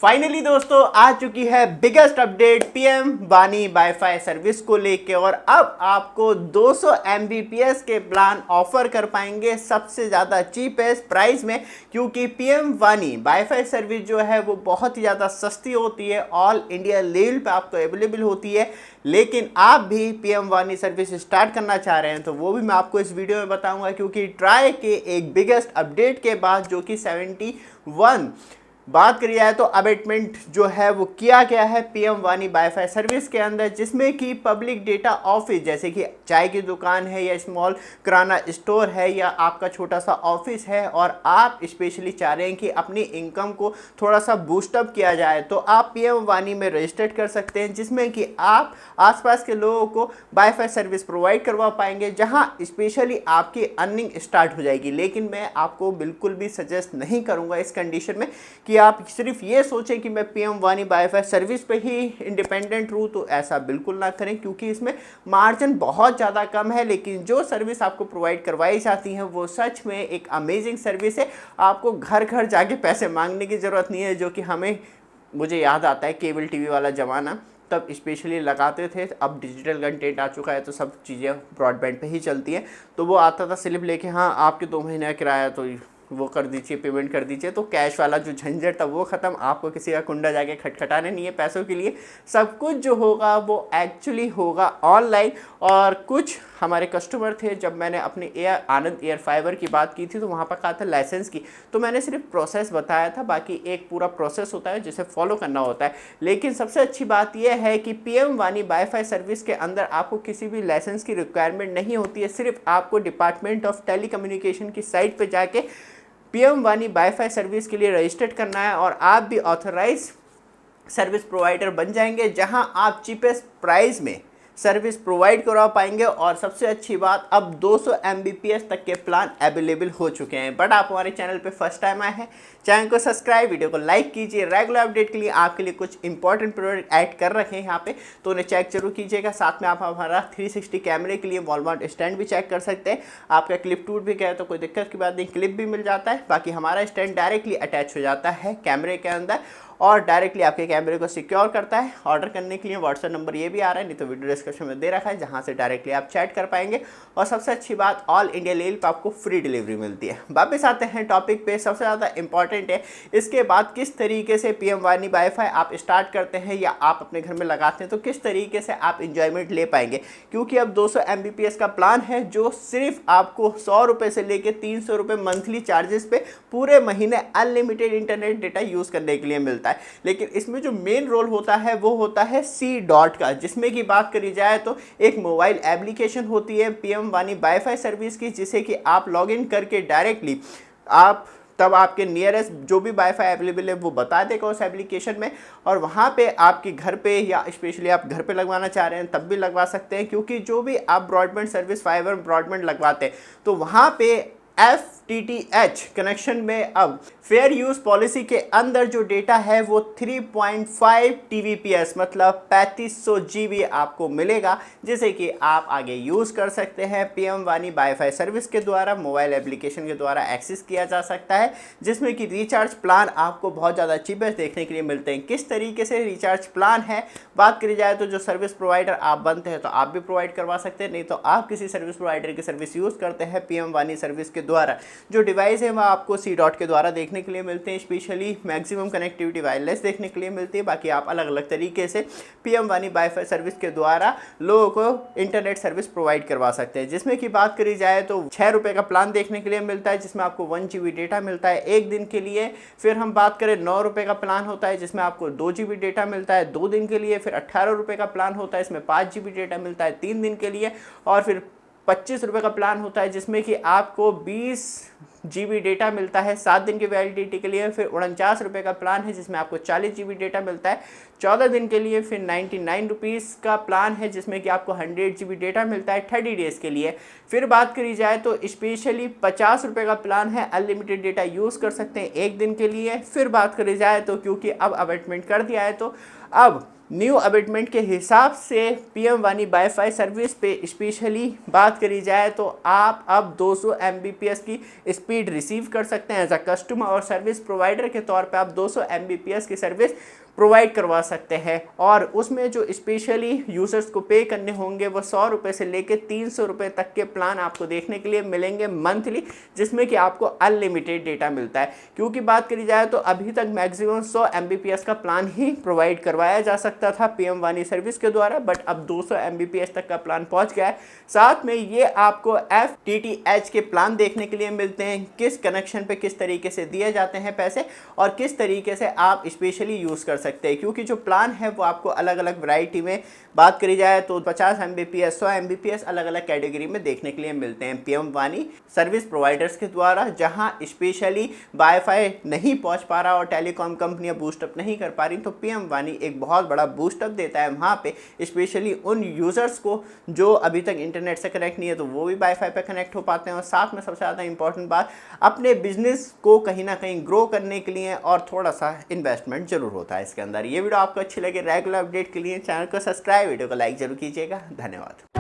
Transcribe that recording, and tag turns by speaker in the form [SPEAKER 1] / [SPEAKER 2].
[SPEAKER 1] Finally दोस्तों आ चुकी है बिगेस्ट अपडेट पीएम वानी वाईफाई सर्विस को लेके और अब आपको 200 Mbps के प्लान ऑफर कर पाएंगे सबसे ज़्यादा चीपेस्ट प्राइस में, क्योंकि पीएम वानी वाईफाई सर्विस जो है वो बहुत ही ज़्यादा सस्ती होती है, ऑल इंडिया लेवल पे आपको अवेलेबल होती है। लेकिन आप भी पीएम वानी सर्विस स्टार्ट करना चाह रहे हैं तो वो भी मैं आपको इस वीडियो में बताऊंगा, क्योंकि ट्राई के एक बिगेस्ट अपडेट के बाद जो कि 71 बात करी जाए तो अबेटमेंट जो है वो किया गया है पीएम वानी वाईफाई सर्विस के अंदर, जिसमें कि पब्लिक डेटा ऑफिस जैसे कि चाय की दुकान है या स्मॉल किराना स्टोर है या आपका छोटा सा ऑफिस है और आप स्पेशली चाह रहे हैं कि अपनी इनकम को थोड़ा सा बूस्टअप किया जाए, तो आप पीएम वानी में रजिस्टर्ड कर सकते हैं, जिसमें कि आप आसपास के लोगों को वाईफाई सर्विस प्रोवाइड करवा पाएंगे, जहां स्पेशली आपकी अर्निंग स्टार्ट हो जाएगी। लेकिन मैं आपको बिल्कुल भी सजेस्ट नहीं करूंगा इस कंडीशन में कि आप सिर्फ ये सोचें कि मैं पीएम वानी वाईफाई सर्विस पे ही इंडिपेंडेंट रहूँ, तो ऐसा बिल्कुल ना करें, क्योंकि इसमें मार्जिन बहुत ज़्यादा कम है। लेकिन जो सर्विस आपको प्रोवाइड करवाई जाती है वो सच में एक अमेजिंग सर्विस है। आपको घर घर जाके पैसे मांगने की ज़रूरत नहीं है, जो कि मुझे याद आता है केबल टीवी वाला ज़माना, तब स्पेशली लगाते थे। अब डिजिटल कंटेंट आ चुका है तो सब चीज़ें ब्रॉडबैंड पे ही चलती हैं, तो वो आता था स्लिप लेके, हाँ आपके 2 महीने का किराया तो वो कर दीजिए, पेमेंट कर दीजिए, तो कैश वाला जो झंझट था वो ख़त्म। आपको किसी का कुंडा जाके खटखटाने नहीं है पैसों के लिए, सब कुछ जो होगा वो एक्चुअली होगा ऑनलाइन। और कुछ हमारे कस्टमर थे, जब मैंने अपने आनंद एयर फाइबर की बात की थी तो वहाँ पर कहा था लाइसेंस की, तो मैंने सिर्फ प्रोसेस बताया था, बाकी एक पूरा प्रोसेस होता है जिसे फॉलो करना होता है। लेकिन सबसे अच्छी बात यह है कि पीएम वानी वाईफाई सर्विस के अंदर आपको किसी भी लाइसेंस की रिक्वायरमेंट नहीं होती है। सिर्फ आपको डिपार्टमेंट ऑफ टेलीकम्युनिकेशन की साइट पर जाके पीएम वानी वाईफाई सर्विस के लिए रजिस्टर्ड करना है और आप भी ऑथराइज सर्विस प्रोवाइडर बन जाएंगे, जहां आप चीपेस्ट प्राइस में सर्विस प्रोवाइड करवा पाएंगे। और सबसे अच्छी बात, अब 200 Mbps तक के प्लान अवेलेबल हो चुके हैं। बट आप हमारे चैनल पे फर्स्ट टाइम आए हैं, चैनल को सब्सक्राइब, वीडियो को लाइक कीजिए। रेगुलर अपडेट के लिए आपके लिए कुछ इंपॉर्टेंट प्रोडक्ट ऐड कर रखे हैं यहाँ पे, तो उन्हें चेक जरूर कीजिएगा। साथ में आप हमारा 360 कैमरे के लिए वॉल माउंट स्टैंड भी चेक कर सकते हैं। आपका क्लिप टूट भी गया तो कोई दिक्कत की बात नहीं, क्लिप भी मिल जाता है। बाकी हमारा स्टैंड डायरेक्टली अटैच हो जाता है कैमरे के अंदर और डायरेक्टली आपके कैमरे को सिक्योर करता है। ऑर्डर करने के लिए व्हाट्सएप नंबर ये भी आ रहा है, नहीं तो वीडियो डिस्क्रिप्शन में दे रखा है, जहां से डायरेक्टली आप चैट कर पाएंगे। और सबसे अच्छी बात, ऑल इंडिया लेवल पे आपको फ्री डिलीवरी मिलती है। वापस आते हैं टॉपिक पे, सबसे ज़्यादा इंपॉर्टेंट है इसके बाद किस तरीके से पीएम वानी वाईफाई आप स्टार्ट करते हैं या आप अपने घर में लगाते हैं तो किस तरीके से आप इंजॉयमेंट ले पाएंगे। क्योंकि अब 200 Mbps का प्लान है जो सिर्फ आपको 100 रुपये से लेकर 300 रुपये मंथली चार्जेस पे पूरे महीने अनलिमिटेड इंटरनेट डेटा यूज़ करने के लिए मिलता है। लेकिन इसमें जो मेन रोल होता है वो होता है सी डॉट का, जिसमें की बात करी जाए तो एक मोबाइल एप्लीकेशन होती है पीएम वानी वाईफाई सर्विस की, जिसे कि आप लॉग इन करके डायरेक्टली आप तब आपके नियरेस्ट जो भी वाईफाई अवेलेबल है वो बता देगा उस एप्लीकेशन में, और वहाँ पे आपके घर पे या स्पेशली आप घर पे लगवाना चाह रहे हैं तब भी लगवा सकते हैं। क्योंकि जो भी आप ब्रॉडबैंड सर्विस फाइबर ब्रॉडबैंड लगवाते हैं तो वहाँ पे FTTH कनेक्शन में अब फेयर यूज़ पॉलिसी के अंदर जो डेटा है वो 3.5 TBps मतलब 3500 GB आपको मिलेगा, जिसे कि आप आगे यूज़ कर सकते हैं। पीएम वानी वाईफाई सर्विस के द्वारा मोबाइल एप्लीकेशन के द्वारा एक्सेस किया जा सकता है, जिसमें कि रिचार्ज प्लान आपको बहुत ज़्यादा चीपेस्ट देखने के लिए मिलते हैं। किस तरीके से रिचार्ज प्लान है बात करी जाए तो जो सर्विस प्रोवाइडर आप बनते हैं तो आप भी प्रोवाइड करवा सकते हैं, नहीं तो आप किसी सर्विस प्रोवाइडर की सर्विस यूज़ करते हैं पीएम वानी सर्विस के द्वारा जो डिवाइस है वह आपको सी डॉट के द्वारा देखने के लिए मिलते हैं। स्पेशली मैक्सिमम कनेक्टिविटी वायरलेस देखने के लिए मिलती है। बाकी आप अलग अलग तरीके से पीएम वानी वाईफाई सर्विस के द्वारा लोगों को इंटरनेट सर्विस प्रोवाइड करवा सकते हैं, जिसमें की बात करी जाए तो 6 रुपये का प्लान देखने के लिए मिलता है, जिसमें आपको 1 GB डेटा मिलता है 1 दिन के लिए। फिर हम बात करें 9 रुपये का प्लान होता है जिसमें आपको 2 GB डेटा मिलता है 2 दिन के लिए। फिर 18 रुपये का प्लान होता है, इसमें 5 GB डेटा मिलता है 3 दिन के लिए। और फिर 25 रुपये का प्लान होता है जिसमें कि आपको 20 GB डेटा मिलता है 7 दिन की वैलिडिटी के लिए। फिर 49 रुपये का प्लान है जिसमें आपको 40 GB डेटा मिलता है 14 दिन के लिए। फिर 99 रुपीज़ का प्लान है जिसमें कि आपको 100 GB डेटा मिलता है 30 डेज़ के लिए। फिर बात करी जाए तो स्पेशली 50 रुपये का प्लान है, अनलिमिटेड डेटा यूज़ कर सकते हैं 1 दिन के लिए। फिर बात करी जाए तो क्योंकि अब अबेटमेंट कर दिया है तो अब न्यू अबेटमेंट के हिसाब से पीएम वानी वाईफाई सर्विस पे स्पेशली बात करी जाए तो आप अब 200 Mbps की स्पीड स्पीड रिसीव कर सकते हैं एज अ कस्टमर, और सर्विस प्रोवाइडर के तौर पे आप 200 Mbps की सर्विस प्रोवाइड करवा सकते हैं। और उसमें जो स्पेशली यूज़र्स को पे करने होंगे वो 100 रुपये से लेकर 300 रुपये तक के प्लान आपको देखने के लिए मिलेंगे मंथली, जिसमें कि आपको अनलिमिटेड डेटा मिलता है। क्योंकि बात करी जाए तो अभी तक मैक्सिमम 100 Mbps का प्लान ही प्रोवाइड करवाया जा सकता था PM वानी सर्विस के द्वारा, बट अब 200 Mbps तक का प्लान पहुंच गया है। साथ में ये आपको FTTH के प्लान देखने के लिए मिलते हैं, किस कनेक्शन पे किस तरीके से दिए जाते हैं पैसे और किस तरीके से आप स्पेशली यूज़ कर सकते हैं। क्योंकि जो प्लान है वो आपको अलग अलग वैरायटी में, बात करी जाए तो 50 Mbps 100 Mbps अलग अलग कैटेगरी में देखने के लिए मिलते हैं PM वानी सर्विस प्रोवाइडर्स के द्वारा। जहां स्पेशली वाईफाई नहीं पहुंच पा रहा और टेलीकॉम कंपनियां बूस्टअप नहीं कर पा रही, तो PM वानी एक बहुत बड़ा बूस्टअप देता है वहां पे स्पेशली उन यूज़र्स को जो अभी तक इंटरनेट से कनेक्ट नहीं है, तो वो भी वाईफाई पे कनेक्ट हो पाते हैं। और साथ में सबसे ज़्यादा इंपॉर्टेंट बात, अपने बिजनेस को कहीं ना कहीं ग्रो करने के लिए और थोड़ा सा इन्वेस्टमेंट जरूर होता है इसके अंदर। ये वीडियो आपको अच्छी लगे, रेगुलर अपडेट के लिए चैनल को सब्सक्राइब, वीडियो को लाइक जरूर कीजिएगा। धन्यवाद।